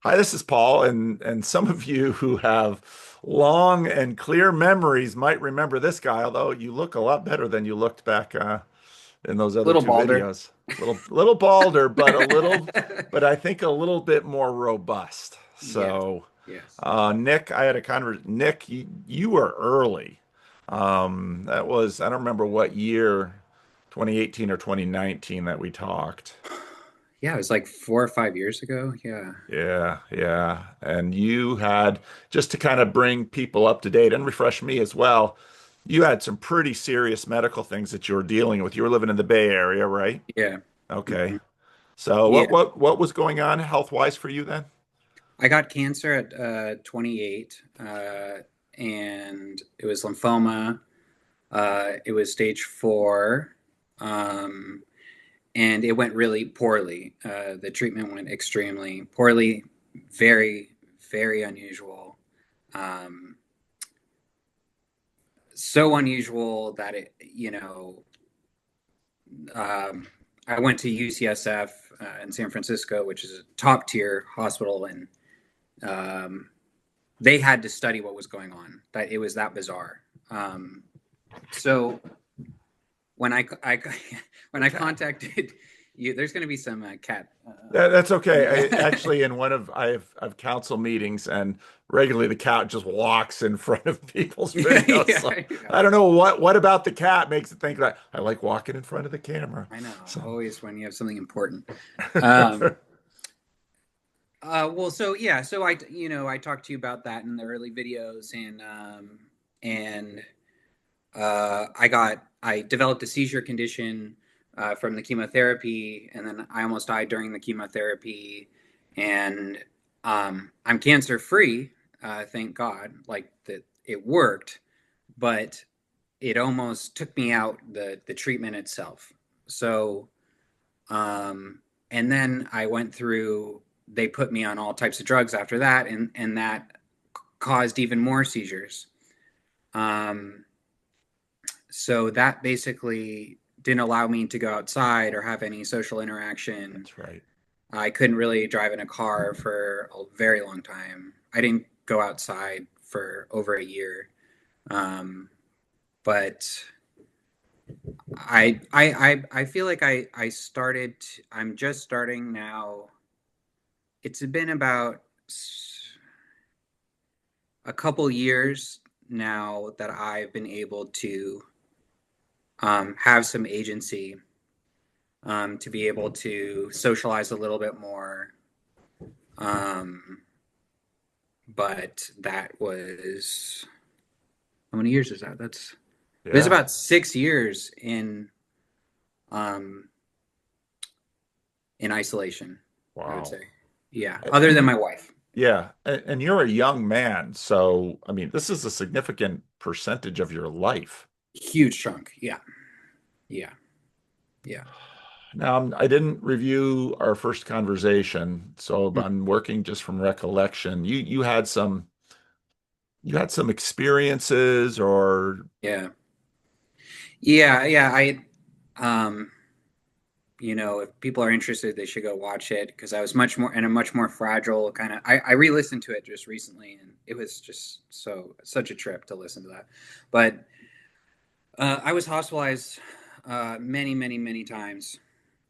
Hi, this is Paul, and some of you who have long and clear memories might remember this guy, although you look a lot better than you looked back in those other Little two balder. videos. Little balder, but I think a little bit more robust. Yes. So, Yes. Nick, I had a conversation. Nick, you were early. That was, I don't remember what year, 2018 or 2019 that we talked. Yeah, it was like 4 or 5 years ago. Yeah. Yeah, yeah. And you had, just to kind of bring people up to date and refresh me as well, you had some pretty serious medical things that you were dealing with. You were living in the Bay Area, right? Yeah. Okay. Mhm. So Yeah. what was going on health-wise for you then? I got cancer at 28, and it was lymphoma. It was stage 4, um, and it went really poorly. The treatment went extremely poorly, very, very unusual. Um, so unusual that um, I went to UCSF in San Francisco, which is a top tier hospital, and um, they had to study what was going on. That it was that bizarre. So when I when I Okay. contacted you, there's going to be some cat. That's okay. I Yeah, actually in one of I have council meetings and regularly the cat just walks in front of people's videos. yeah, So I don't know what about the cat makes it think that I like walking in front of the camera. I know. So Always when you have something important. Um, well, so yeah, so I talked to you about that in the early videos, and I developed a seizure condition from the chemotherapy, and then I almost died during the chemotherapy, and I'm cancer free, thank God. Like that, it worked, but it almost took me out the treatment itself. So, and then I went through. They put me on all types of drugs after that, and that caused even more seizures. Um, so that basically didn't allow me to go outside or have any social interaction. that's right. I couldn't really drive in a car for a very long time. I didn't go outside for over a year. Um, but I feel like I started. I'm just starting now. It's been about a couple years now that I've been able to have some agency, to be able to socialize a little bit more. Um, but that was how many years is that? It was Yeah. about 6 years um, in isolation, I would Wow. say. Yeah, other And than you, my wife. yeah, and you're a young man, so I mean, this is a significant percentage of your life. Huge chunk. Yeah, yeah, yeah. Now, I didn't review our first conversation, so Mm. I'm working just from recollection. You had some experiences or Yeah, yeah, yeah. Um, if people are interested, they should go watch it because I was much more in a much more fragile kind of. I re-listened to it just recently, and it was just such a trip to listen to that. But I was hospitalized many, many, many times,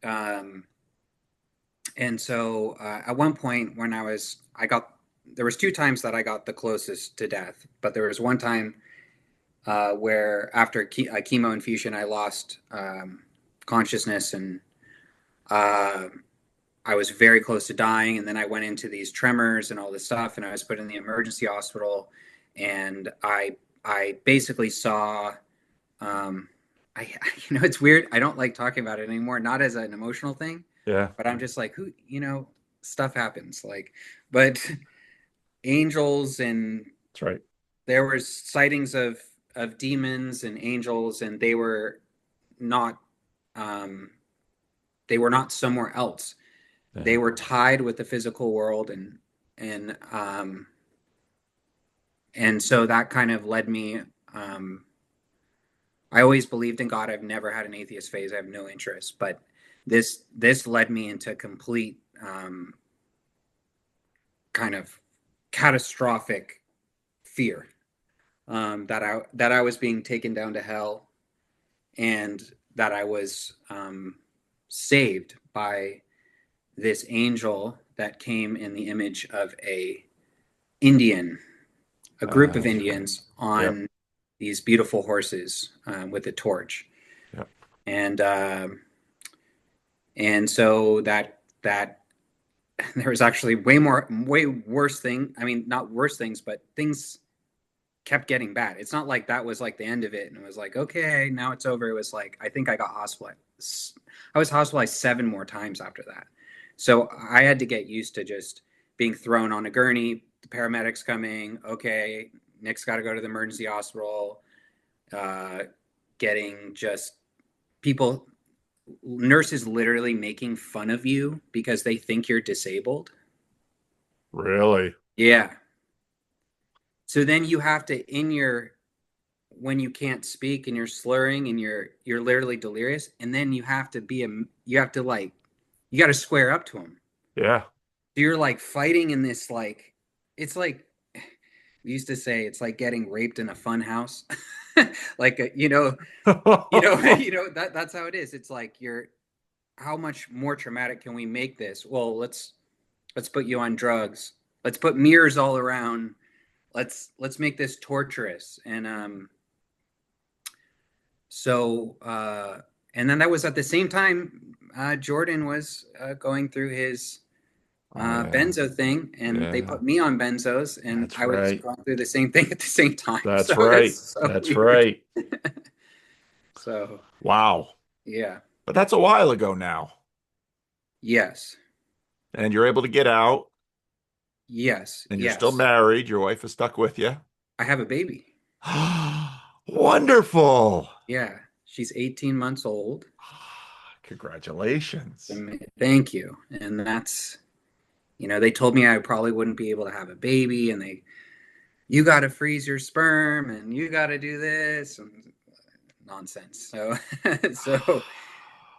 um, and so at one point when there was two times that I got the closest to death, but there was one time where after a chemo infusion, I lost consciousness and. Uh, I was very close to dying, and then I went into these tremors and all this stuff, and I was put in the emergency hospital, and I basically saw, um, I it's weird. I don't like talking about it anymore, not as an emotional thing, yeah, but I'm just like, stuff happens, like, but angels, and that's right. there was sightings of demons and angels, and not um, they were not somewhere else. They Yeah. were tied with the physical world, and so that kind of led me. um I always believed in God. I've never had an atheist phase. I have no interest, but this led me into complete kind of catastrophic fear, that I was being taken down to hell, and that I was saved by this angel that came in the image of a group of That's right. Indians Yep. on these beautiful horses, with a torch. Yep. And so that there was actually way worse thing. I mean, not worse things, but things kept getting bad. It's not like that was like the end of it and it was like, okay, now it's over. It was like, I think I got hospitalized. I was hospitalized 7 more times after that. So I had to get used to just being thrown on a gurney, the paramedics coming, okay, Nick's got to go to the emergency hospital, uh, getting just people, nurses literally making fun of you because they think you're disabled. Really? Yeah. So then you have to, when you can't speak and you're slurring and you're literally delirious, and then you have to you have to like, you got to square up to them. Yeah. So you're like fighting in this, like, it's like, we used to say it's like getting raped in a fun house. Like, that's how it is. It's like, how much more traumatic can we make this? Well, let's put you on drugs. Let's put mirrors all around. Let's make this torturous. And and then that was at the same time, Jordan was going through his Oh yeah. benzo thing, and they Yeah. put me on benzos, and That's I was right. going through the same thing at the same time. So That's it's right. so That's weird. right. So Wow. yeah, But that's a while ago now. yes, And you're able to get out yes, and you're still yes. married. Your wife is stuck with you. I have a baby. Wonderful. Yeah, she's 18 months old. Congratulations. Thank you. And that's, they told me I probably wouldn't be able to have a baby, and you got to freeze your sperm, and you got to do this and nonsense. So, so,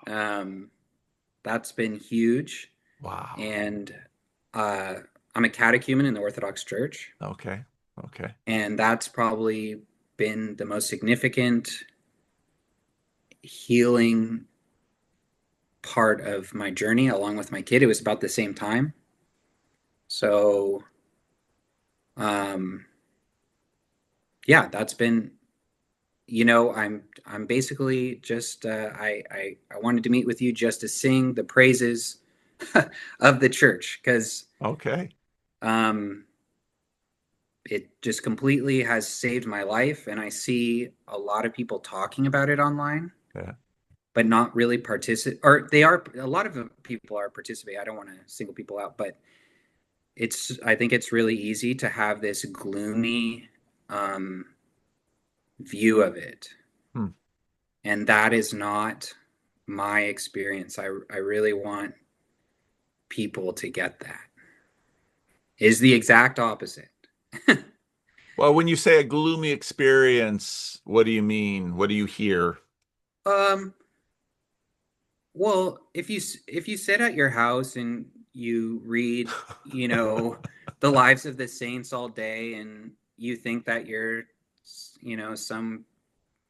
um, that's been huge. Wow. And, uh, I'm a catechumen in the Orthodox Church, Okay. Okay. and that's probably been the most significant healing part of my journey along with my kid. It was about the same time. So, um, yeah, that's been, I'm basically just, I wanted to meet with you just to sing the praises of the church, because Okay. um, it just completely has saved my life, and I see a lot of people talking about it online, Yeah. but not really participate. Or they are, a lot of people are participating. I don't want to single people out, but I think it's really easy to have this gloomy um, view of it. Hmm. And that is not my experience. I really want people to get that. Is the exact opposite. Well, when you say a gloomy experience, what do you mean? What do you hear? um, well, if you sit at your house and you read, the lives of the saints all day, and you think that you're, some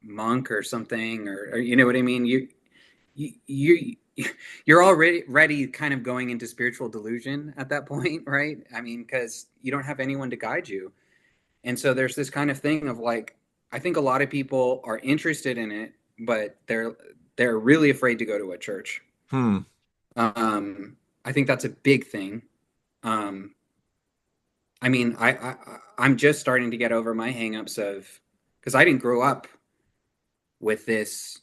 monk or something, or you know what I mean, you you're already ready, kind of going into spiritual delusion at that point, right? I mean, because you don't have anyone to guide you. And so there's this kind of thing of like, I think a lot of people are interested in it, but they're really afraid to go to a church. Hmm. um I think that's a big thing. um I mean, I'm just starting to get over my hangups of, because I didn't grow up with this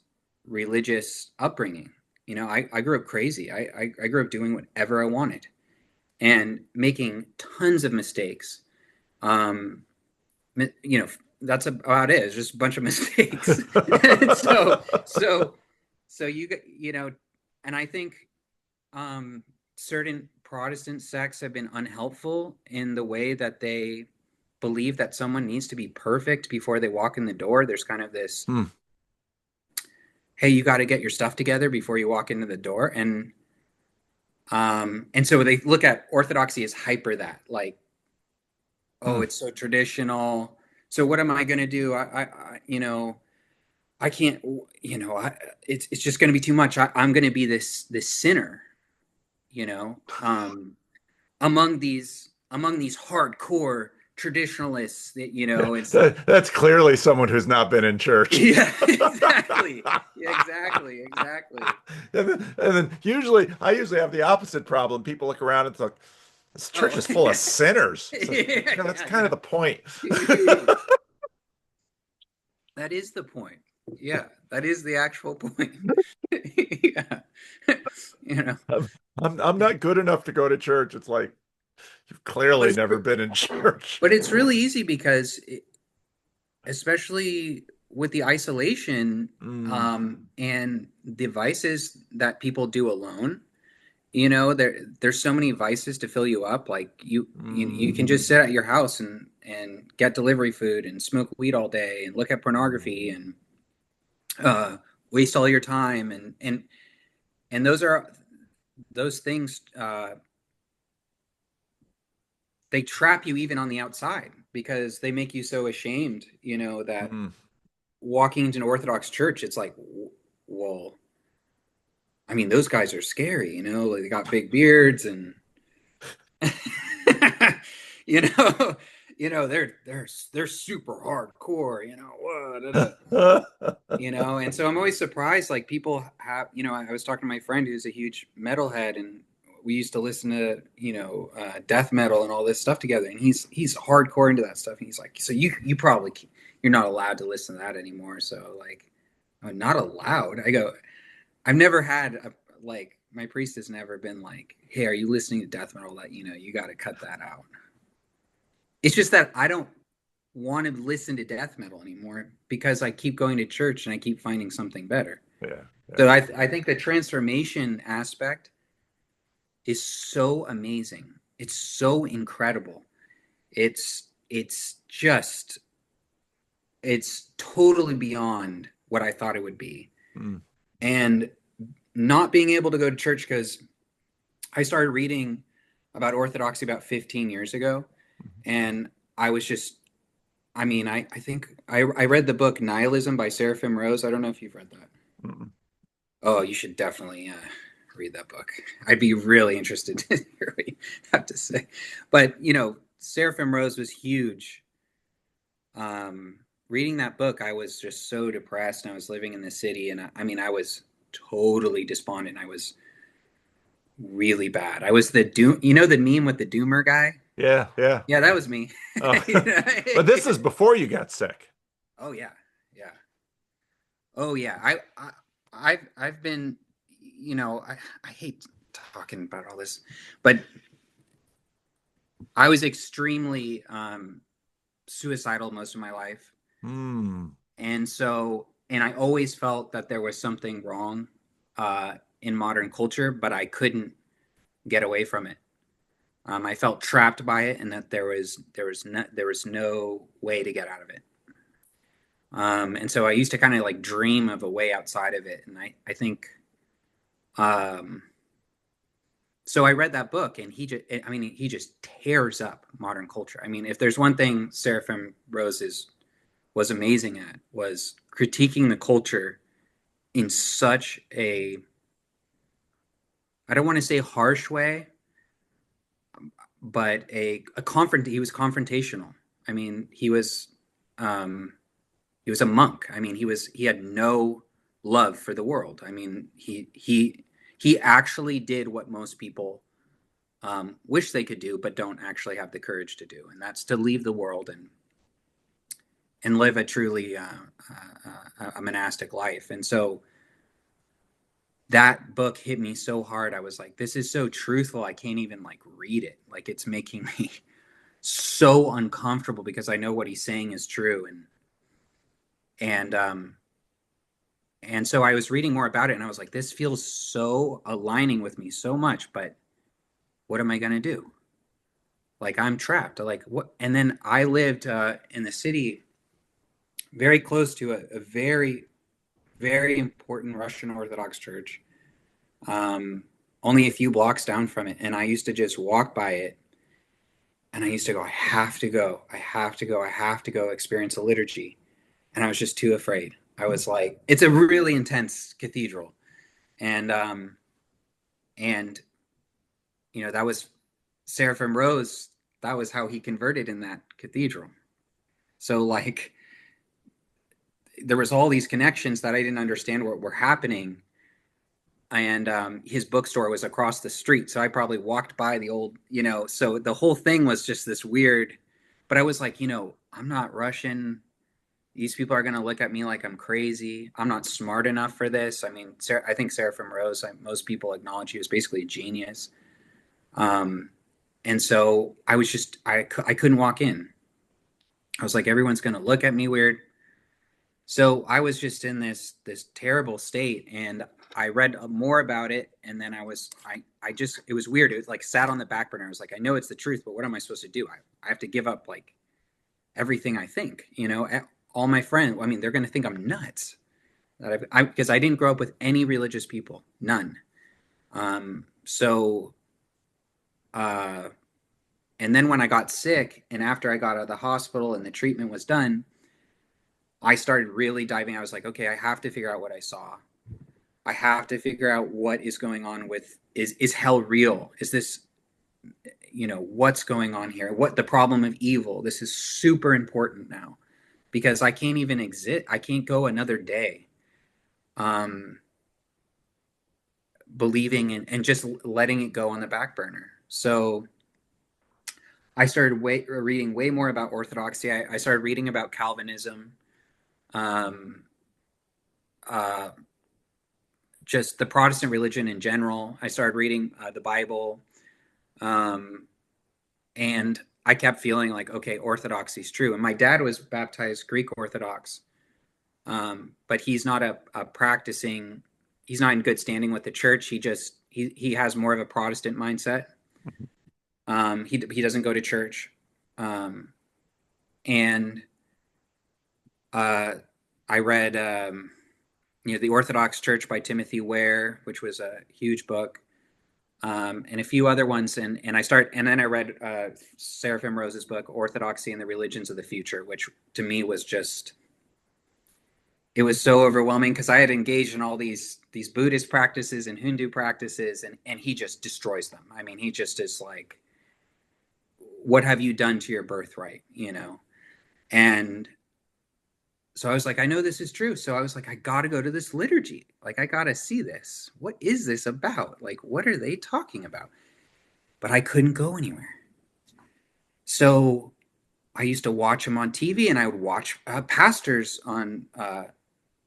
religious upbringing. I grew up crazy. I grew up doing whatever I wanted and making tons of mistakes. Um, you know, that's about it. It's just a bunch of mistakes. so, so, so and I think certain Protestant sects have been unhelpful in the way that they believe that someone needs to be perfect before they walk in the door. There's kind of this, Hmm. hey, you got to get your stuff together before you walk into the door. And And so they look at Orthodoxy as hyper that, like, oh, Hmm. it's so traditional. So what am I going to do? I can't, it's just going to be too much. I'm going to be this sinner, you know, among these hardcore traditionalists that, it's That's clearly someone who's not been in church. yeah, exactly. Yeah, exactly. Exactly. And then I usually have the opposite problem. People look around and it's like, this church Oh, is full of sinners. It's like, yeah, that's yeah, kind of no. the point. That is the point. Yeah, that is the actual point. Yeah. You know, I'm not good enough to go to church. It's like, you've but clearly it's never been in church. but it's really easy because especially with the isolation Mm, and the vices that people do alone, there's so many vices to fill you up. Like you mm, can just sit at your house and get delivery food and smoke weed all day and look at pornography and uh, waste all your time and those things they trap you even on the outside because they make you so ashamed, that mm. walking into an Orthodox church, it's like, well, I mean, those guys are scary, like they got big beards and you know, they're super hardcore, whoa, da, da. And so I'm always surprised, like people have, I was talking to my friend who's a huge metalhead, and we used to listen to, death metal and all this stuff together, and he's hardcore into that stuff, and he's like, so you probably you're not allowed to listen to that anymore, so like, I'm not allowed. I go, I've never had like my priest has never been like, hey, are you listening to death metal? That you got to cut that out. It's just that I don't want to listen to death metal anymore because I keep going to church and I keep finding something better. Yeah, yeah. So I think the transformation aspect is so amazing. It's so incredible. It's just it's totally beyond what I thought it would be. Mm, And not being able to go to church because I started reading about Orthodoxy about 15 years ago, and I was just I think I read the book Nihilism by Sarapim Rose. I don't know if you've read that. mm. Oh, you should definitely read that book. I'd be really interested to hear what you have to say. But Seraphim Rose was huge. Reading that book, I was just so depressed, and I was living in the city, and I was totally despondent. I was really bad. I was the doom. The meme with the doomer guy. Yeah, yeah. Yeah, that was me. Oh, but this is before you got sick. Oh yeah, yeah. Oh yeah. I've been, I hate talking about all this, but I was extremely suicidal most of my life, Hmm. and I always felt that there was something wrong in modern culture, but I couldn't get away from it. I felt trapped by it, and that there was no way to get out of it. And so I used to kind of like dream of a way outside of it, and I think um, so I read that book, and he just tears up modern culture. I mean, if there's one thing Seraphim Rose was amazing at, was critiquing the culture in such a, I don't want to say harsh way, but he was confrontational. I mean, um, he was a monk. I mean, he had no love for the world. I mean, he actually did what most people wish they could do, but don't actually have the courage to do, and that's to leave the world and live a truly a monastic life. And so that book hit me so hard. I was like, this is so truthful. I can't even like read it. Like it's making me so uncomfortable because I know what he's saying is true. And and so I was reading more about it, and I was like, this feels so aligning with me so much, but what am I going to do? Like I'm trapped. Like what? And then I lived in the city very close to a very, very important Russian Orthodox church, um, only a few blocks down from it. And I used to just walk by it, and I used to go, I have to go, I have to go, I have to go experience a liturgy. And I was just too afraid. I was like, it's a really intense cathedral. And and that was Sarapim Rose. That was how he converted in that cathedral. So like there was all these connections that I didn't understand what were happening. And his bookstore was across the street, so I probably walked by the old, so the whole thing was just this weird. But I was like, I'm not Russian. These people are going to look at me like I'm crazy. I'm not smart enough for this. I mean, I think Seraphim Rose, most people acknowledge he was basically a genius. And so I was just, I couldn't walk in. I was like, everyone's going to look at me weird. So I was just in this terrible state, and I read more about it, and then I just, it was weird. It was like sat on the back burner. I was like, I know it's the truth, but what am I supposed to do? I have to give up like everything I think, all my friends. I mean, they're going to think I'm nuts because I didn't grow up with any religious people, none. So, and then when I got sick, and after I got out of the hospital and the treatment was done, I started really diving. I was like, okay, I have to figure out what I saw. I have to figure out what is going on with, is hell real? Is this, what's going on here? What the problem of evil? This is super important now, because I can't even exist. I can't go another day believing and just letting it go on the back burner. So I started reading way more about Orthodoxy. I started reading about Calvinism. Just the Protestant religion in general. I started reading the Bible. And I kept feeling like, okay, Orthodoxy is true. And my dad was baptized Greek Orthodox, but he's not a practicing, he's not in good standing with the church. He has more of a Protestant mindset. He doesn't go to church. And I read, The Orthodox Church by Timothy Ware, which was a huge book. And a few other ones, and then I read Seraphim Rose's book, Orthodoxy and the Religions of the Future, which to me was just, it was so overwhelming, because I had engaged in all these Buddhist practices and Hindu practices, and he just destroys them. I mean, he just is like, what have you done to your birthright, And so I was like, I know this is true. So I was like, I got to go to this liturgy. Like, I got to see this. What is this about? Like, what are they talking about? But I couldn't go anywhere. So I used to watch them on TV, and I would watch pastors on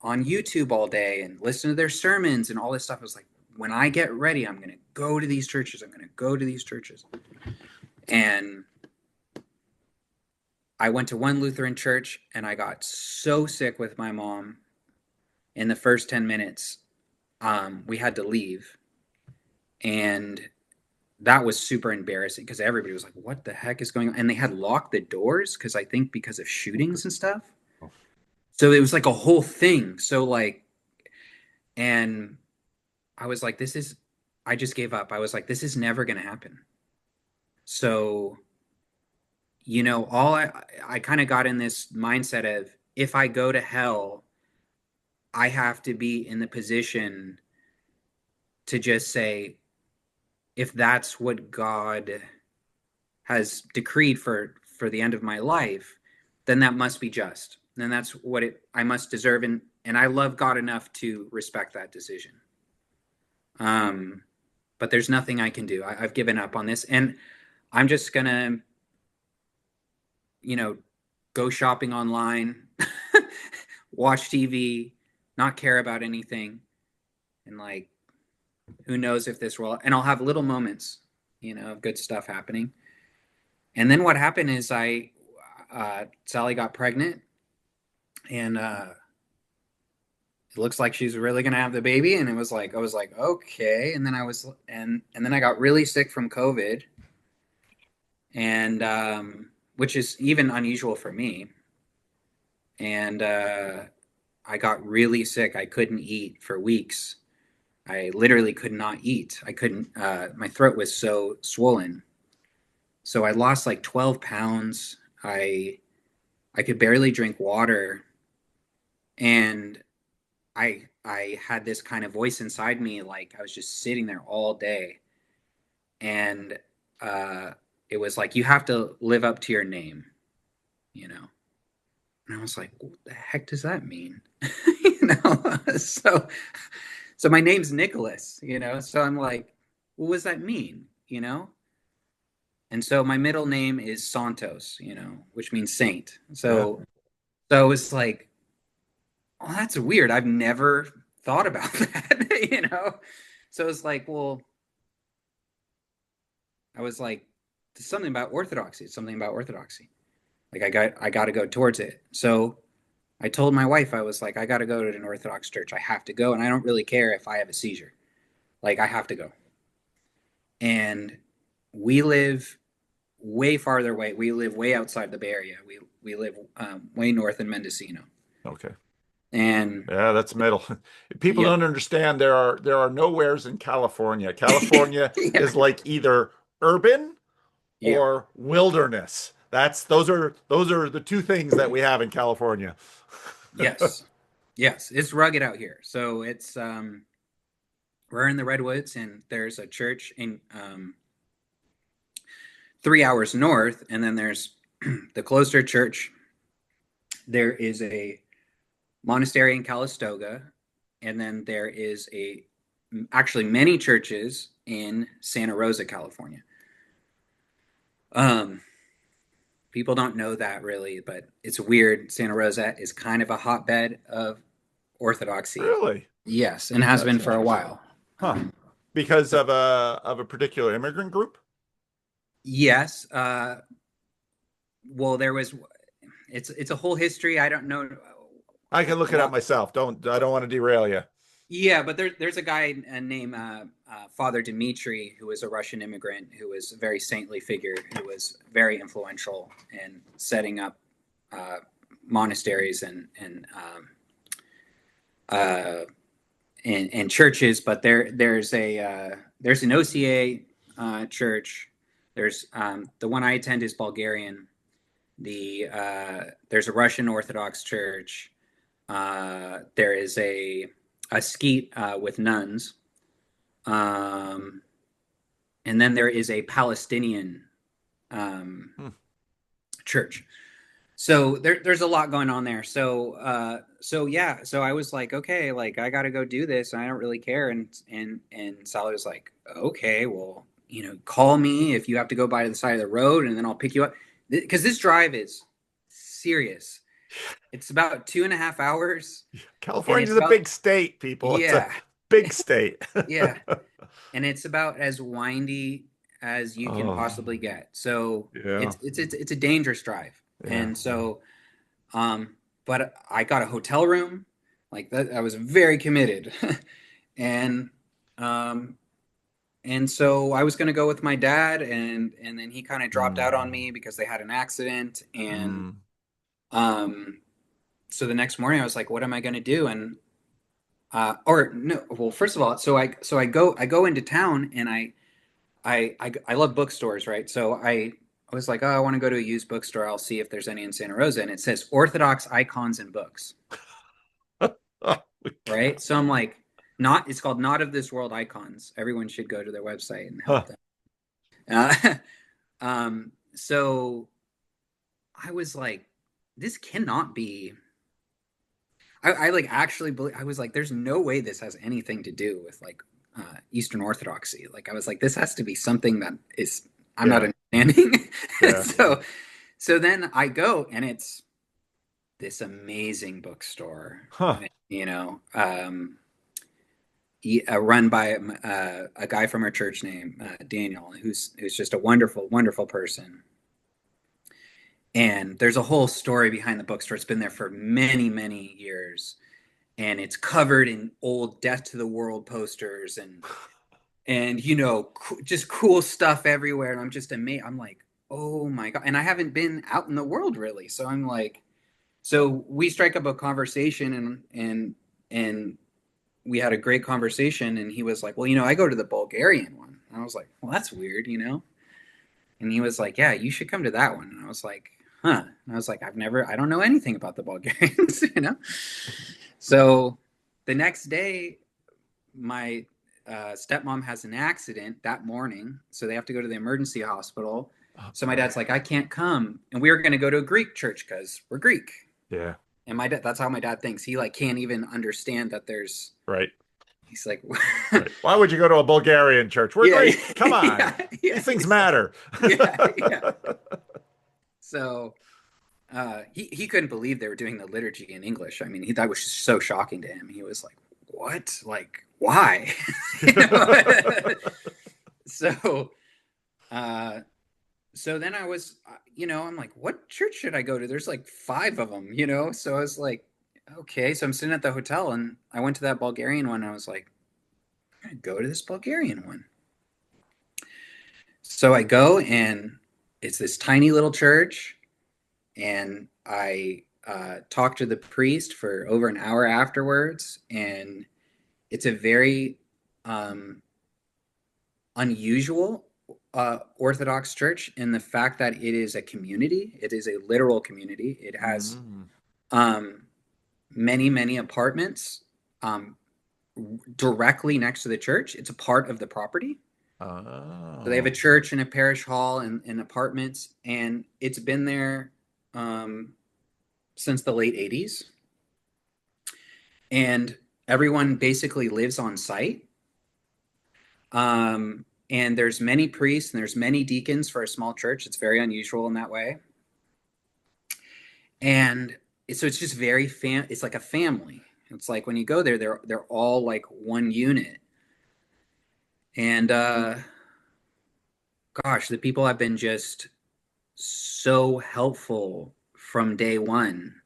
YouTube all day and listen to their sermons and all this stuff. I was like, when I get ready, I'm going to go to these churches. I'm going to go to these churches. And I went to one Lutheran church, and I got so sick with my mom in the first 10 minutes. We had to leave. And that was super embarrassing, because everybody was like, what the heck is going on? And they had locked the doors, because I think because of shootings and stuff. So it was like a whole thing. So like, and I was like, I just gave up. I was like, this is never going to happen. So I kind of got in this mindset of, if I go to hell, I have to be in the position to just say, if that's what God has decreed for the end of my life, then that must be just. And that's what I must deserve. And I love God enough to respect that decision. But there's nothing I can do. I've given up on this, and I'm just going to, go shopping online, watch TV, not care about anything. And like, who knows if this will, and I'll have little moments, of good stuff happening. And then what happened is Sally got pregnant, and it looks like she's really going to have the baby. And I was like, okay. And then and then I got really sick from COVID, and, which is even unusual for me. And, I got really sick. I couldn't eat for weeks. I literally could not eat. I couldn't. My throat was so swollen. So I lost like 12 pounds. I could barely drink water, and I had this kind of voice inside me, like I was just sitting there all day, and uh, it was like, you have to live up to your name, you know. And I was like, what the heck does that mean? You know, so my name's Nicholas, you know. So I'm like, what does that mean, you know? And so my middle name is Santos, you know, which means saint. Yeah. So it was like, oh, that's weird. I've never thought about that, you know? So it's like, well, I was like, there's something about Orthodoxy. It's something about Orthodoxy. Like I got to go towards it. So I told my wife, I was like, I got to go to an Orthodox church. I have to go, and I don't really care if I have a seizure. Like I have to go. And we live way farther away. We live way outside the Bay Area. We live way north in Mendocino. Okay. And Yeah, that's metal. People yeah, don't understand there are nowheres in California. California yeah, is like either urban yeah. or wilderness. Those are the two things that we have in California. Yes, yes. It's rugged out here. So it's we're in the redwoods, and there's a church in 3 hours north, and then there's the cloister church. There is a monastery in Calistoga, and then there is a actually many churches in Santa Rosa, California. Um, People don't know that really, but it's weird. Santa Rosa is kind of a hotbed of Orthodoxy. Really? Yes, and has That's been for a interesting. while. Huh. Because So of a particular immigrant group? yes, well, there was. It's a whole history. I don't know I can look a it up lot. myself. I don't want to derail you. Yeah, but there's a guy named Father Dmitri, who was a Russian immigrant, who was a very saintly figure, who was very influential in setting up uh, monasteries uh, and churches. But there's an OCA church. There's the one I attend is Bulgarian. There's a Russian Orthodox church. There is a skeet with nuns, um, and then there is a Palestinian um, Hmm. church. So there's a lot going on there. So yeah. So I was like, okay, like I got to go do this. I don't really care. And Sally was like, okay, well, you know, call me if you have to go by the side of the road, and then I'll pick you up. Because this drive is serious. It's about 2.5 hours, and California's it's a about, big state, people. It's a yeah, big state. yeah, and it's about as windy as you can Oh, possibly get. So yeah. it's a dangerous drive. Yeah. And so but I got a hotel room, like that. I was very committed. and um and so I was going to go with my dad, and then he kind of dropped out on Mm. me because they had an accident. And Mm. um so the next morning I was like, what am I going to do? And or no, well, first of all, I go into town, and I love bookstores, right? So I was like, oh, I want to go to a used bookstore. I'll see if there's any in Santa Rosa, and it says Orthodox Icons and Books, Oh, right? So I'm like, not. It's called Not of This World Icons. Everyone should go to their website and help huh. them. So I was like, this cannot be. I like actually believe. I was like, there's no way this has anything to do with like Eastern Orthodoxy. Like I was like, this has to be something that is I'm not Yeah. understanding. Yeah. So then I go, and it's this amazing bookstore, Huh. you know, run by a guy from our church named Daniel, who's just a wonderful, wonderful person. And there's a whole story behind the bookstore. It's been there for many, many years, and it's covered in old "Death to the World" posters, and you know, just cool stuff everywhere. And I'm just amazed. I'm like, oh my god! And I haven't been out in the world really, so I'm like, so we strike up a conversation, and we had a great conversation, and he was like, well, I go to the Bulgarian one. And I was like, well, that's weird. And he was like, yeah, you should come to that one. And I was like, huh. And I was like, I don't know anything about the Bulgarians. So the next day, my stepmom has an accident that morning. So they have to go to the emergency hospital. So my dad's like, I can't come. And we were going to go to a Greek church because we're Greek. Yeah. And that's how my dad thinks. He like can't even understand that there's, Right. he's like, Right. Why would you go to a Bulgarian church? We're yeah, Greek. Come on. These things matter. yeah. So he couldn't believe they were doing the liturgy in English. I mean, that was just so shocking to him. He was like, what? Like, why? So, so then I was, I'm like, what church should I go to? There's like 5 of them, So I was like, okay. So I'm sitting at the hotel, and I went to that Bulgarian one. And I was like, I'm going to go to this Bulgarian one. So I go, and it's this tiny little church, and I talked to the priest for over an hour afterwards, and it's a very unusual Orthodox church in the fact that it is a community. It is a literal community. It has many apartments directly next to the church. It's a part of the property. Oh. So they have a church and a parish hall and apartments, and it's been there since the late 80s. And everyone basically lives on site. And there's many priests and there's many deacons for a small church. It's very unusual in that way. And so it's just it's like a family. It's like when you go there, they're all like one unit. And gosh, the people have been just so helpful from day one.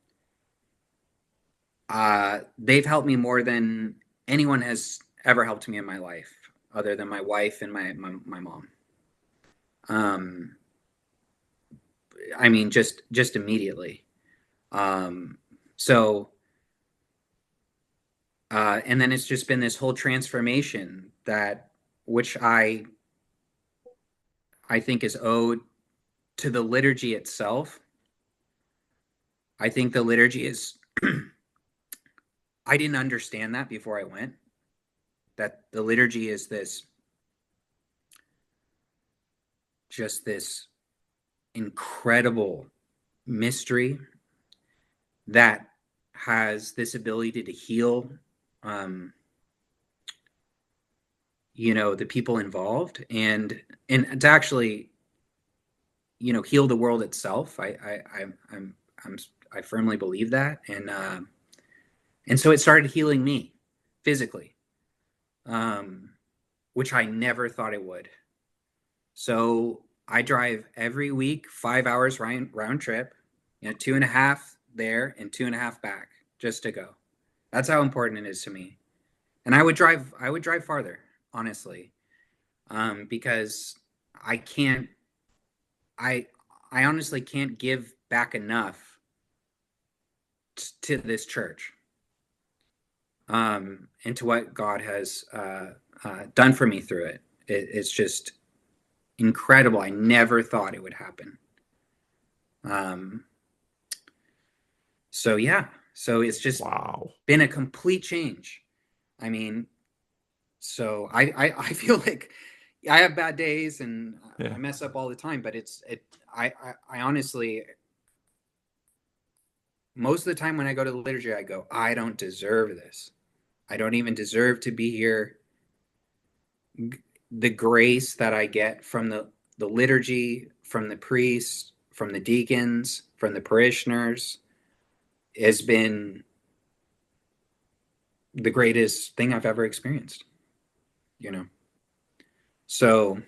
They've helped me more than anyone has ever helped me in my life, other than my wife and my mom. I mean, just immediately. So, and then it's just been this whole transformation which I think is owed to the liturgy itself. I think the liturgy is, I didn't understand that before I went, that the liturgy is this incredible mystery that has this ability to heal, the people involved, and to actually, heal the world itself. I firmly believe that, and so it started healing me physically, which I never thought it would. So I drive every week, 5 hours round trip, 2.5 there and 2.5 back just to go. That's how important it is to me. And I would drive farther, honestly, because I honestly can't give back enough to this church, and to what God has done for me through it. It's just incredible. I never thought it would happen. So yeah, so it's just been a complete change. I mean, so I feel like I have bad days and I mess up all the time, but I honestly, most of the time when I go to the liturgy, I go, I don't deserve this. I don't even deserve to be here. The grace that I get from the liturgy, from the priests, from the deacons, from the parishioners has been the greatest thing I've ever experienced, So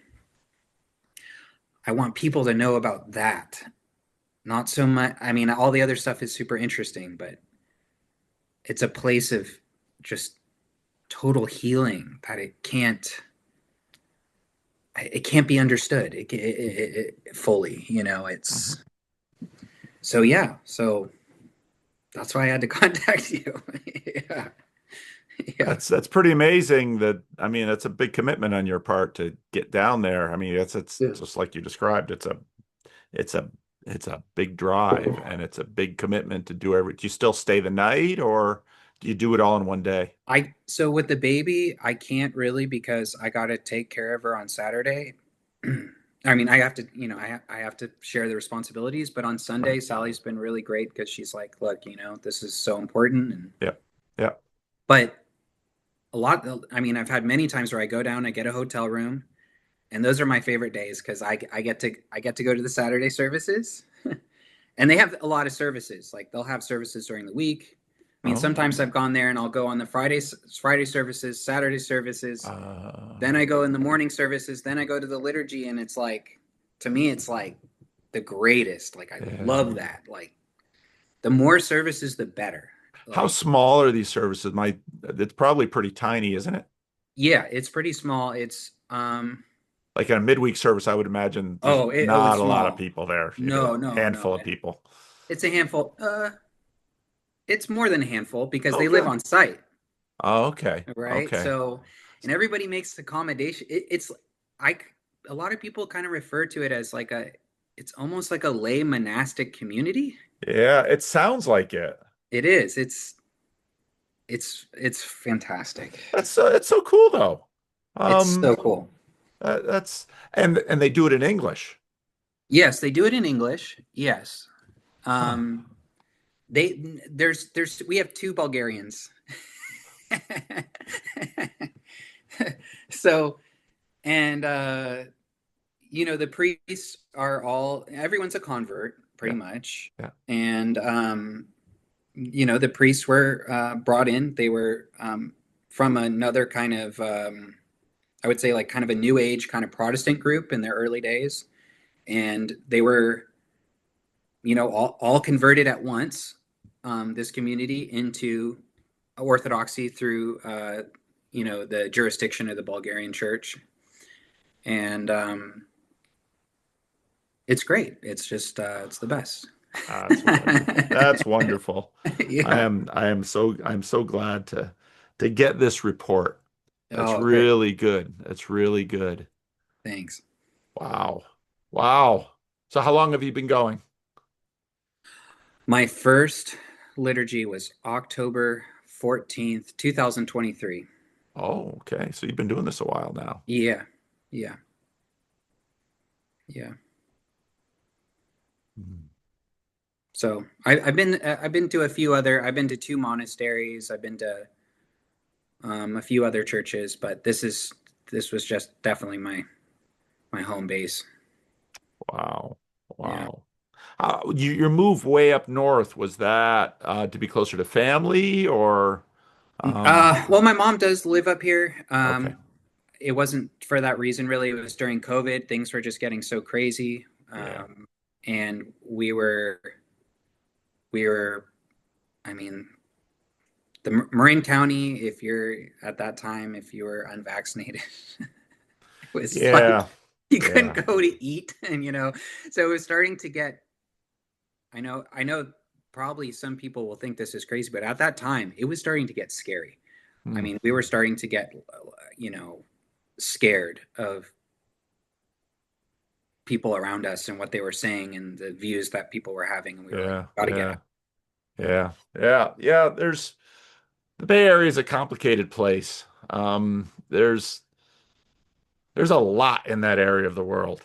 I want people to know about that. Not so much. I mean, all the other stuff is super interesting, but it's a place of just total healing that it can't be understood it fully, it's so that's why I had to contact you. Yeah. Yeah. That's pretty amazing that I mean that's a big commitment on your part to get down there. I mean it's Yeah. just like you described. It's a it's a big drive and it's a big commitment to do every. Do you still stay the night or do you do it all in one day? So with the baby, I can't really because I got to take care of her on Saturday. I mean, I have to, I have to share the responsibilities, but on Right. Sunday, Sally's been really great because she's like, look, this is so important. Yep. Yep. But I mean, I've had many times where I go down, I get a hotel room, and those are my favorite days because I get to go to the Saturday services, and they have a lot of services. Like they'll have services during the week. I mean, Oh. sometimes I've gone there and I'll go on the Friday services, Saturday services. Then I Uh, go in the morning services. Then I go to the liturgy, and it's like, to me, it's like the greatest. Like I yeah. love that. Like the more services, the better. How Like small are these services? It's probably pretty tiny, isn't it? yeah, it's pretty small. It's Like in a midweek service, I would imagine there's it's not a lot of small. people there. You get a No, no, no. handful of people. It's a handful. It's more than a handful because they live Okay. on site, Oh, okay. right? Okay. So, and everybody makes accommodation. It's I. A lot of people kind of refer to it as like it's almost like a lay monastic community. Yeah, it sounds like it. It is. It's fantastic. It's so cool though. It's Um, so cool. that's and they do it in English. Yes, they do it in English. Yes. Huh. Um, there's we have two Bulgarians. So and the priests are all everyone's a convert pretty Yeah. much, Yeah. and the priests were brought in. They were from another kind of I would say like kind of a new age kind of Protestant group in their early days, and they were all converted at once. This community into Orthodoxy through the jurisdiction of the Bulgarian Church, and it's great. It's just it's the best. That's wonderful. That's wonderful. Yeah. I'm so glad to get this report. That's Oh, great. really good. That's really good. Thanks. Wow. Wow. So how long have you been going? My first liturgy was October 14th, 2023. Oh, okay. So you've been doing this a while now. Yeah. Yeah. Yeah. Mhm. So I've been to I've been to two monasteries. I've been to a few other churches, but this was just definitely my home base. Wow. Yeah. Wow. Your move way up north, was that to be closer to family or Well, my mom does live up here. okay. It wasn't for that reason, really. It was during COVID. Things were just getting so crazy. Yeah. And I mean, the Marin County, if you're at that time, if you were unvaccinated, it was like Yeah. you couldn't Yeah. go to eat. And, so it was starting to get, I know probably some people will think this is crazy, but at that time, it was starting to get scary. I Hmm. mean, we were starting to get, you know, scared of people around us and what they were saying and the views that people were having. And we were like, Yeah. got to get out. Yeah. Yeah. Yeah. Yeah. The Bay Area is a complicated place. There's a lot in that area of the world.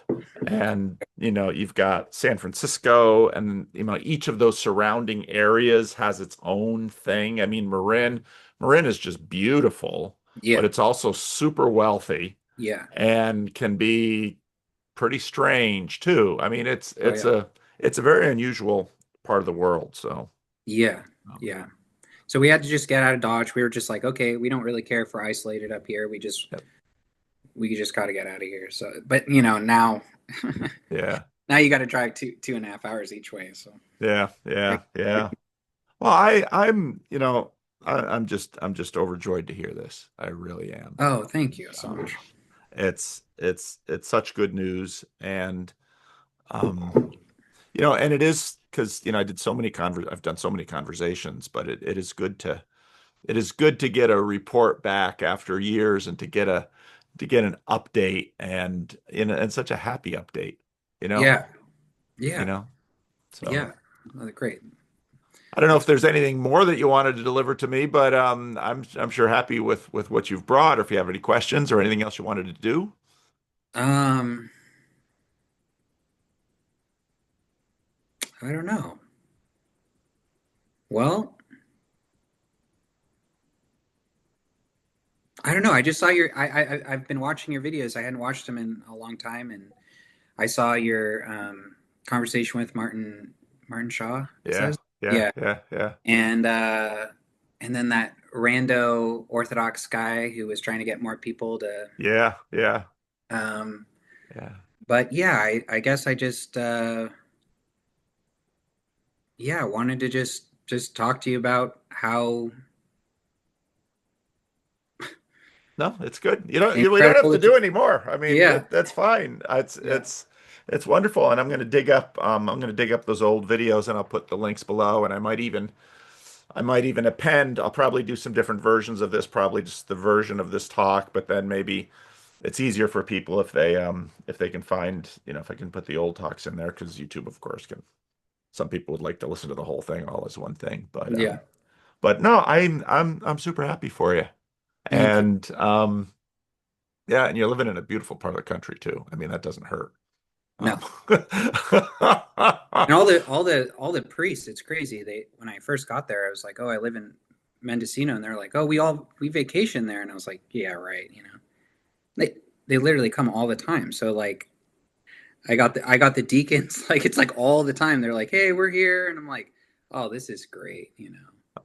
And, you've got San Francisco and, each of those surrounding areas has its own thing. I mean, Marin is just beautiful, but Yeah. it's also super wealthy Yeah. and can be pretty strange too. I mean, Oh, yeah. it's a very unusual part of the world. So, Yeah. um, Yeah. So we had to just get out of Dodge. We were just like, okay, we don't really care if we're isolated up here. yep. We just got to get out of here. So, but now, Yeah, now you got to drive 2.5 hours each way. So, yeah, like, yeah, yeah. Well, I'm just overjoyed to hear this. I really am. oh, thank you so Um, much. it's such good news, and um, and it is because I did so many I've done so many conversations, but it is good to it is good to get a report back after years and to get an update and in such a happy update, you know, Yeah, you yeah, know. So yeah. Oh, great. I don't know if That's there's anything more that you wanted to deliver to me, but I'm sure happy with what you've brought. Or if you have any questions or anything else you wanted to do. um, I don't know. Well, I don't know. I just saw your. I've been watching your videos. I hadn't watched them in a long time, and I saw your conversation with Martin Shaw. Is that Yeah, his? yeah, Yeah, yeah, yeah, and uh, and then that rando Orthodox guy who was trying to get more people to. yeah, yeah, Um, yeah. but yeah, I guess I just yeah wanted to just talk to you about how No, it's good. We don't have incredible to it do is. any more. I mean, Yeah, that's fine. yeah, It's wonderful. And I'm going to dig up those old videos and I'll put the links below. And I might even append. I'll probably do some different versions of this, probably just the version of this talk, but then maybe it's easier for people if they can find, if I can put the old talks in there, because YouTube, of course, can. Some people would like to listen to the whole thing all as one thing, yeah. but no, I'm super happy for you. Thank you. And yeah, and you're living in a beautiful part of the country too. I mean, that doesn't hurt. Um, No, and all the priests, it's crazy. They when I first got there, I was like, oh, I live in Mendocino, and they're like, oh, we vacation there, and I was like, yeah, right. They they literally come all the time. So like, I got the deacons, like it's like all the time. They're like, hey, we're here, and I'm like, oh, this is great.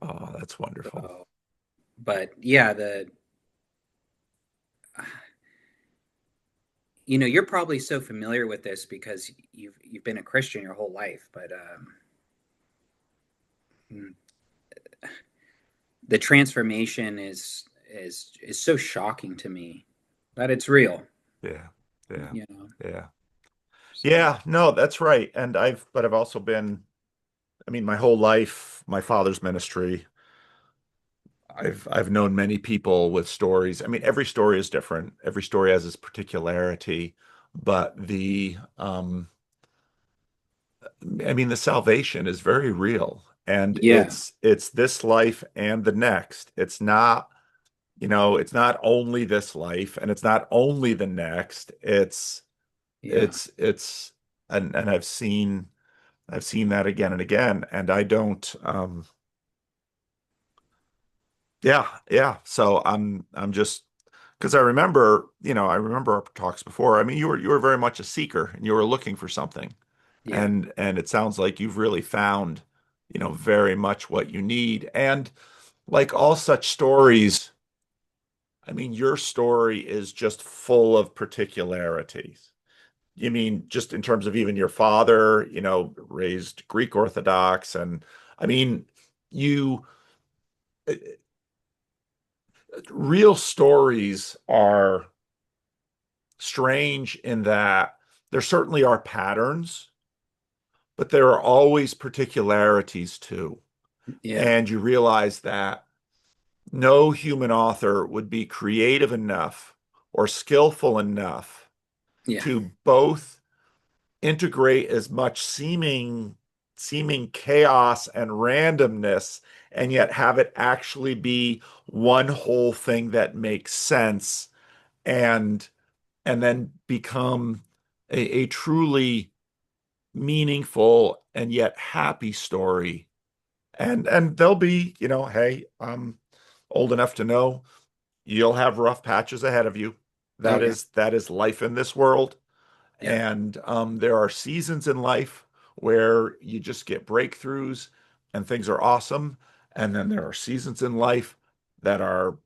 oh, that's wonderful. So, but yeah, the you're probably so familiar with this because you've been a Christian your whole life, but the transformation is so shocking to me that it's real. Yeah, yeah, You know, yeah, so yeah. No, that's right. And but I've also been. I mean, my whole life, my father's ministry. I've known many people with stories. I mean, every story is different. Every story has its particularity, but I mean, the salvation is very real, and yeah, it's this life and the next. It's not only this life, and it's not only the next. yeah, It's and I've seen that again and again, and I don't. Yeah, yeah. So I'm just because I remember our talks before. I mean, you were very much a seeker and you were looking for something. yeah, And it sounds like you've really found, very much what you need. And like all such stories, I mean, your story is just full of particularities. You mean just in terms of even your father, raised Greek Orthodox, and I mean, you real stories are strange in that there certainly are patterns, but there are always particularities too. yeah, And you realize that no human author would be creative enough or skillful enough yeah, to both integrate as much seeming chaos and randomness and yet have it actually be one whole thing that makes sense and then become a truly meaningful and yet happy story. And they'll be, hey, I'm old enough to know you'll have rough patches ahead of you. oh yeah, That is life in this world. yeah, And there are seasons in life where you just get breakthroughs and things are awesome. And then there are seasons in life that are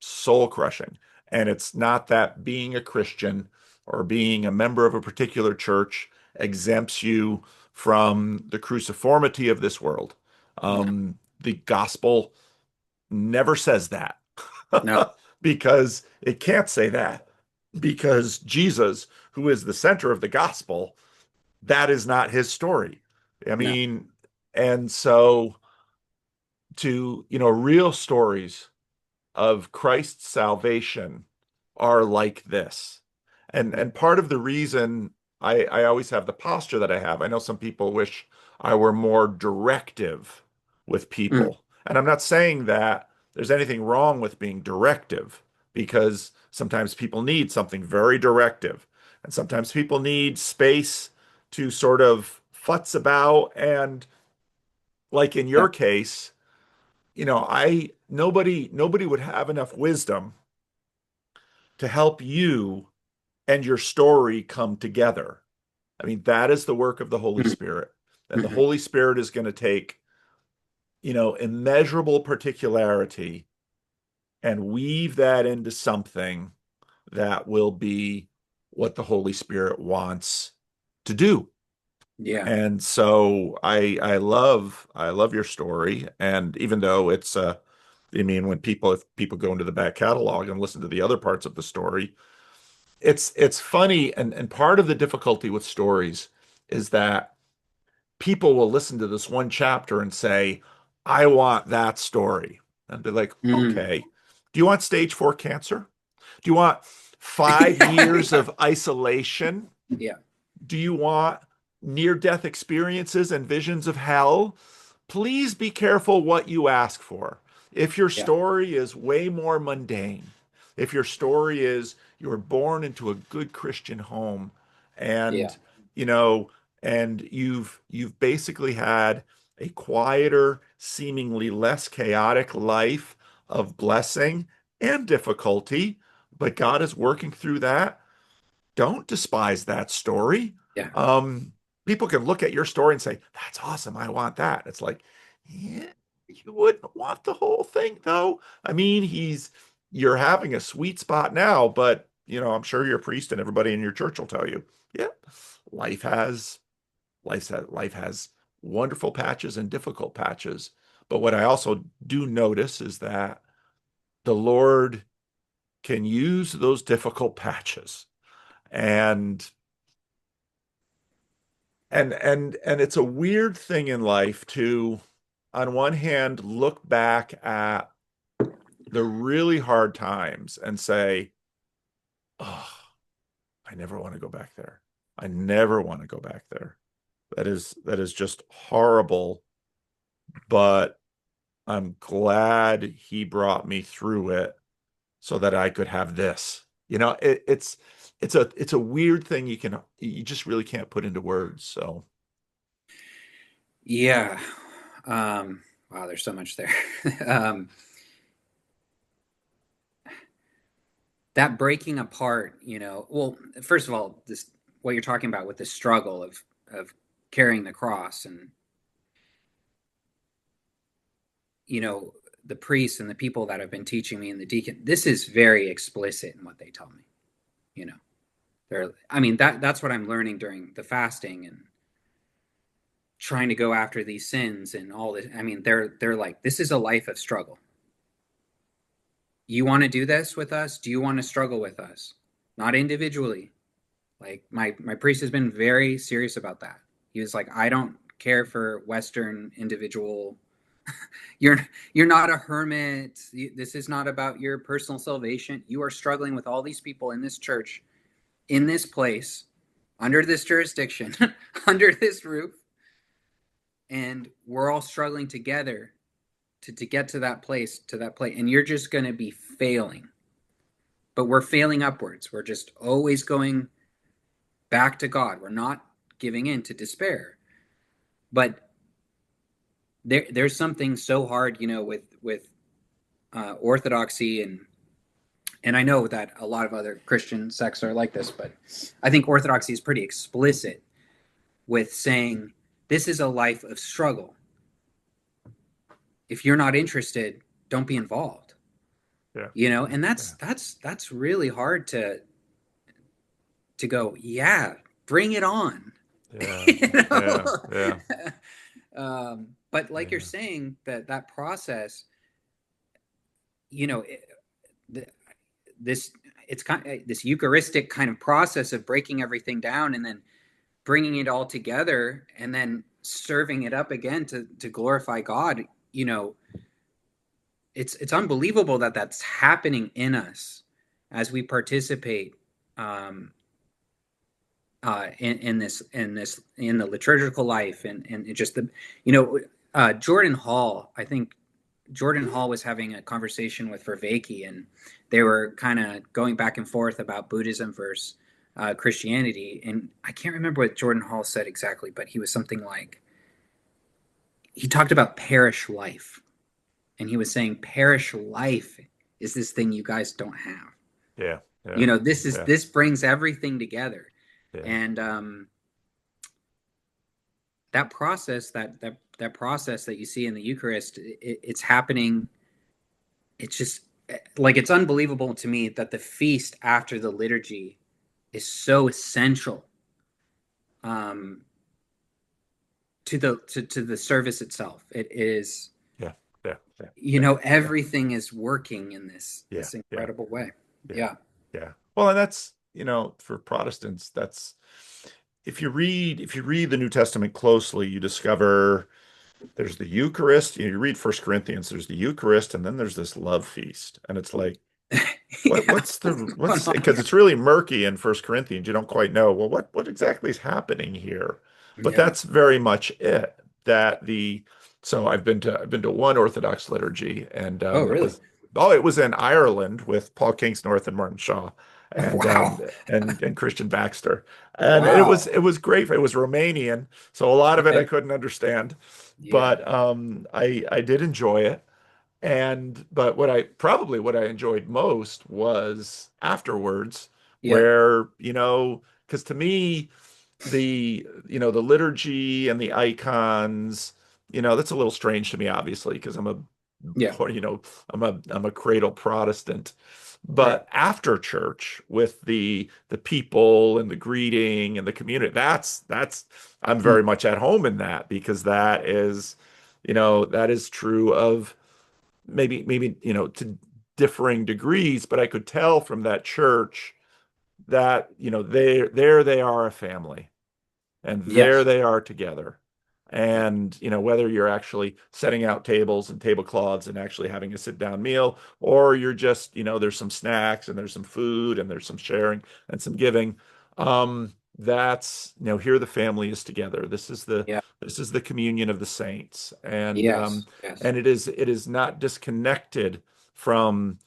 soul crushing. And it's not that being a Christian or being a member of a particular church exempts you from the cruciformity of this world. no, The gospel never says that no, because it can't say that because Jesus, who is the center of the gospel, that is not his story. I no, mean, and so to, real stories of Christ's salvation are like this. And part of the reason I always have the posture that I have, I know some people wish I were more directive with Mm. people. And I'm not saying that there's anything wrong with being directive, because sometimes people need something very directive. And sometimes people need space to sort of futz about. And like in Yeah. your case, I nobody would have enough wisdom to help you and your story come together. I mean, that is the work of the Holy Mm. Spirit. And the Hmm. Holy Spirit is going to take, immeasurable particularity and weave that into something that will be what the Holy Spirit wants to do. Yeah. And so I love your story. And even though it's I mean, if people go into the back catalog and listen to the other parts of the story, it's funny. And part of the difficulty with stories is that people will listen to this one chapter and say, I want that story. And be like, Mm. okay, do you want stage 4 cancer? Do you want 5 years Yeah. of isolation? Yeah. Do you want near-death experiences and visions of hell? Please be careful what you ask for. If your Yeah. story is way more mundane, if your story is you were born into a good Christian home, Yeah. and you know and you've basically had a quieter, seemingly less chaotic life of blessing and difficulty, but God is working through that, don't despise that story. Yeah. Um, People can look at your story and say, that's awesome. I want that. It's like, yeah, you wouldn't want the whole thing though. I mean, you're having a sweet spot now, but I'm sure your priest and everybody in your church will tell you, yeah, life has life has wonderful patches and difficult patches. But what I also do notice is that the Lord can use those difficult patches, and and it's a weird thing in life to, on one hand, look back at the really hard times and say, oh, I never want to go back there. I never want to go back there. That is just horrible, but I'm glad he brought me through it so that I could have this. It's a weird thing you just really can't put into words. So Yeah. Wow, there's so much there. um, that breaking apart, well, first of all, this what you're talking about with the struggle of carrying the cross, and you know the priests and the people that have been teaching me and the deacon, this is very explicit in what they tell me. You know, I mean, that's what I'm learning during the fasting and trying to go after these sins and all this. I mean, they're like, this is a life of struggle. You want to do this with us? Do you want to struggle with us? Not individually. Like my priest has been very serious about that. He was like, I don't care for Western individual. You're not a hermit. This is not about your personal salvation. You are struggling with all these people in this church, in this place, under this jurisdiction, under this roof, and we're all struggling together to get to that place, and you're just going to be failing, but we're failing upwards. We're just always going back to God. We're not giving in to despair. But there's something so hard, with Orthodoxy, and I know that a lot of other Christian sects are like this, but I think Orthodoxy is pretty explicit with saying this is a life of struggle. If you're not interested, don't be involved. yeah, And yeah, that's really hard to go, yeah, bring it on. yeah, you yeah, know? yeah, But like you're yeah. saying, that process, you know, it, this it's kind of this Eucharistic kind of process of breaking everything down and then bringing it all together and then serving it up again to glorify God. you know, it's unbelievable that that's happening in us as we participate um, in the liturgical life and it just the you know Jordan Hall. I think Jordan Hall was having a conversation with Vervaeke, and they were kind of going back and forth about Buddhism versus Christianity. And I can't remember what Jordan Hall said exactly, but he was something like he talked about parish life, and he was saying parish life is this thing you guys don't have. Yeah. Yeah. You know, this is Yeah. this brings everything together, Yeah. and that process that process that you see in the Eucharist, it's happening. It's just like it's unbelievable to me that the feast after the liturgy is so essential um, to the service itself. It is, Yeah. Yeah. Yeah. you Yeah. know, everything is working in Yeah. this Yeah. incredible way. Yeah. Yeah, Yeah. Well, and that's, for Protestants, that's if you read the New Testament closely, you discover there's the Eucharist. You read First Corinthians, there's the Eucharist, and then there's this love feast. And it's like, what yeah. what's the What's what's going on because here? it's really murky in First Corinthians. You don't quite know, well, what exactly is happening here? But Yeah. that's very much it. That the so I've been to one Orthodox liturgy, and Oh, it really? was oh it was in Ireland with Paul Kingsnorth and Martin Shaw and Wow. Christian Baxter, and it was Wow. it was great. It was Romanian, so a lot of it I Okay. couldn't understand, Yeah. but I did enjoy it. But what I enjoyed most was afterwards, Yeah. where, because to me, the liturgy and the icons, that's a little strange to me, obviously, because Yeah. you know, I'm a cradle Protestant. Right. But after church, with the people and the greeting and the community, that's I'm Mm. very much at home in that, because that is true of maybe to differing degrees, but I could tell from that church that they are a family, and there Yes. they are together. And whether you're actually setting out tables and tablecloths and actually having a sit down meal, or you're just, there's some snacks and there's some food and there's some sharing and some giving. That's, here the family is together. Yeah. This is the communion of the saints. And Yes. Yes. it is not disconnected from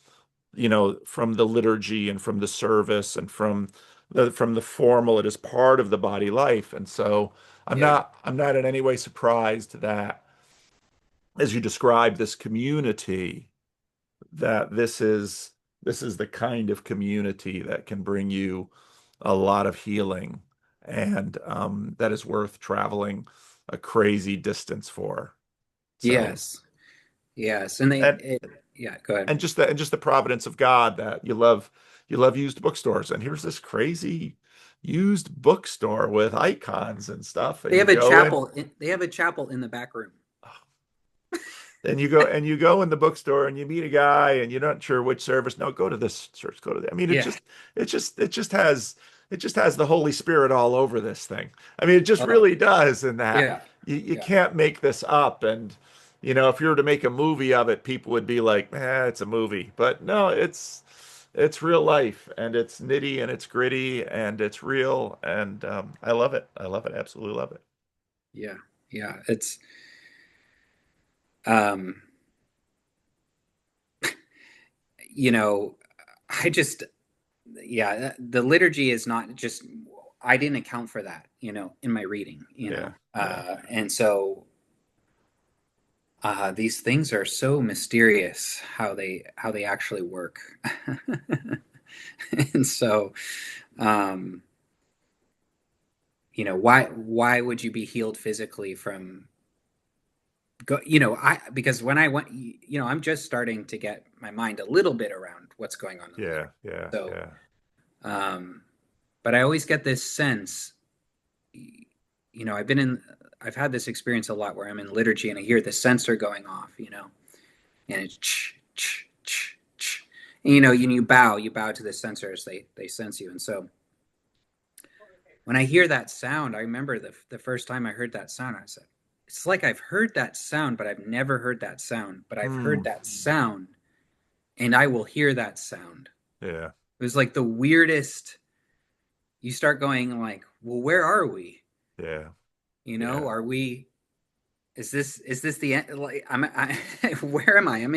from the liturgy and from the service and from the formal. It is part of the body life. And so I'm Yeah. not I'm not in any way surprised that, as you describe this community, that this is the kind of community that can bring you a lot of healing, and that is worth traveling a crazy distance for. So, Yes. Yes. And and yeah, go ahead. and just the providence of God, that you love used bookstores, and here's this crazy used bookstore with icons and stuff, and They you have a go in. chapel. They have a chapel in the back room. Then you go in the bookstore and you meet a guy and you're not sure which service. No, go to this church, go to that. I mean, Yeah. it just has the Holy Spirit all over this thing. I mean, it just Oh, really does. In that yeah. you Yeah. can't make this up. And if you were to make a movie of it, people would be like, it's a movie. But no, it's real life, and it's nitty, and it's gritty, and it's real, and I love it. I love it. Absolutely love it. Yeah. Yeah. It's um, you know, I just yeah, the liturgy is not just I didn't account for that, in my reading, Yeah, yeah, and so these things are so mysterious how they actually work. And so um, why would you be healed physically from I because when I went, I'm just starting to get my mind a little bit around what's going on in the liturgy. yeah, yeah, So yeah, um, but I always get this sense, I've had this experience a lot where I'm in liturgy and I hear the censer going off, and it's ch, ch, ch. And, you bow to the censers, they sense you. And so when I hear that sound, I remember the first time I heard that sound, I said, it's like I've heard that sound, but I've never heard that sound. But I've heard Hmm. that sound, and I will hear that sound. Yeah. It was like the weirdest. You start going like, well, where are we? Yeah. You know, Yeah. are we? Is this the end? Like, where am I? Am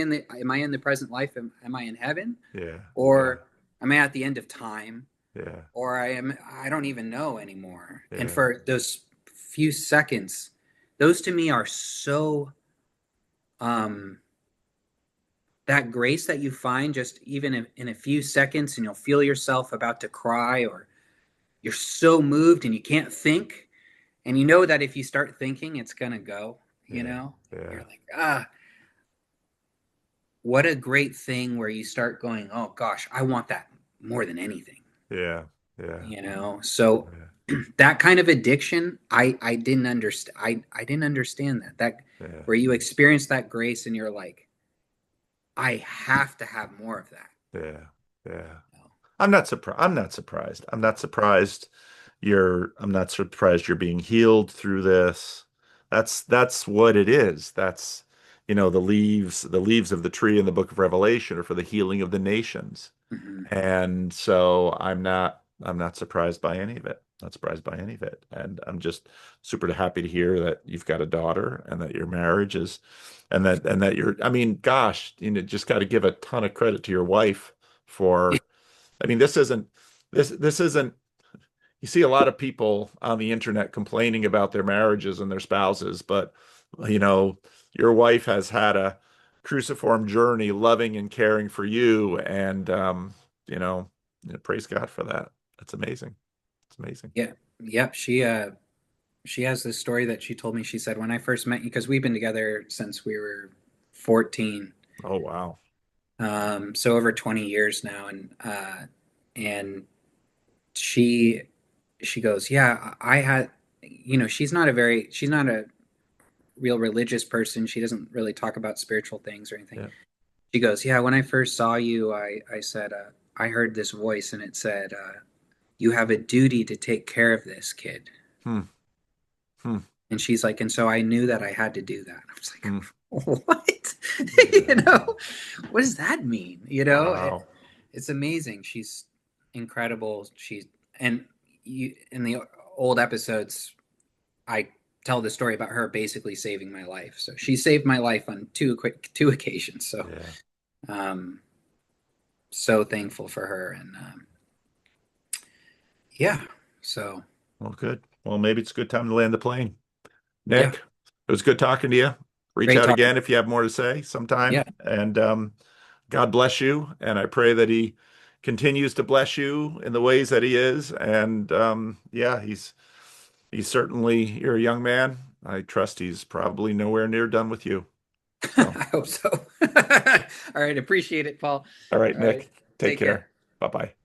I in the present life? Am I in heaven, Yeah. Yeah. or am I at the end of time? Yeah. Or I don't even know anymore. And Yeah. for those few seconds, those to me are so um that grace that you find just even in a few seconds, and you'll feel yourself about to cry, or you're so moved and you can't think, and you know that if you start thinking it's gonna go, you Yeah. know, you're Yeah. like, what a great thing where you start going, oh gosh, I want that more than anything, Yeah. Yeah. you know. So Yeah. that kind of addiction, I didn't understand. I didn't understand that Yeah. where you experience that grace and you're like, I have to have more of that. Yeah. Yeah. You know? I'm not surprised. I'm not surprised. I'm not surprised I'm not surprised you're being healed through this. That's what it is. That's, the leaves of the tree in the book of Revelation are for the healing of the nations. Mhm. And so I'm not surprised by any of it. Not surprised by any of it. And I'm just super happy to hear that you've got a daughter and that your marriage is and that you're, I mean, gosh, just got to give a ton of credit to your wife for, I mean, this isn't you see a lot of people on the internet complaining about their marriages and their spouses, but you know, your wife has had a cruciform journey loving and caring for you, and you know, praise God for that. That's amazing. It's amazing. Yeah. Yep. She has this story that she told me. She said, when I first met you, because we've been together since we were 14, Oh wow. so over 20 years now, and she she goes, yeah, I had, you know, she's not a real religious person. She doesn't really talk about spiritual things or anything. Yeah. She goes, yeah, when I first saw you, I said, I heard this voice and it said, you have a duty to take care of this kid. Hmm. Hmm. And she's like, and so I knew that I had to do that. I was Hmm. like, what? You Yeah. know, what does that mean? You know, Wow. it's amazing. She's incredible. And you, in the old episodes, I tell the story about her basically saving my life. So she saved my life on two occasions. So, Yeah. um, so thankful for her. And yeah, so Well, good. Well, maybe it's a good time to land the plane. yeah, Nick, it was good talking to you. Reach great out talking. again if you have more to say Yeah, sometime. And God bless you. And I pray that He continues to bless you in the ways that He is. And yeah, he's certainly, you're a young man. I trust He's probably nowhere near done with you. So, I hope so. All right, appreciate it, Paul. all right, All right, Nick, take take care. care. Bye bye.